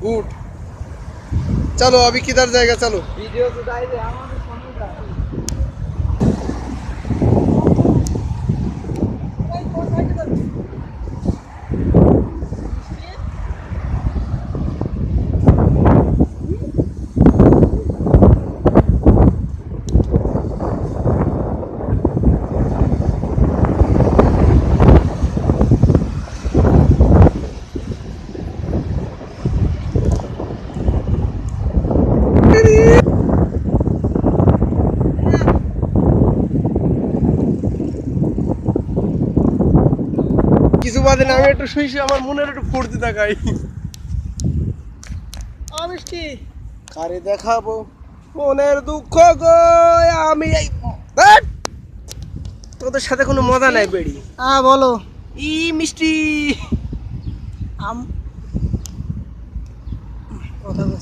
Good. चलो अभी किधर जाएगा, चलो। वीडियो तो दाई दे আমাদের সামনে যা ভাই কোন সাইডে যাবে কিছু বাদে আমি একটু শুই শুই আমার মনের একটু ফুর্তি দেখাই। মিষ্টি কারে দেখাবো মনের দুঃখ গো আমি এই ধ্যাৎ, তোদের সাথে কোনো মজা নাই বেড়ি। বলো ই মিষ্টি আম কথা বল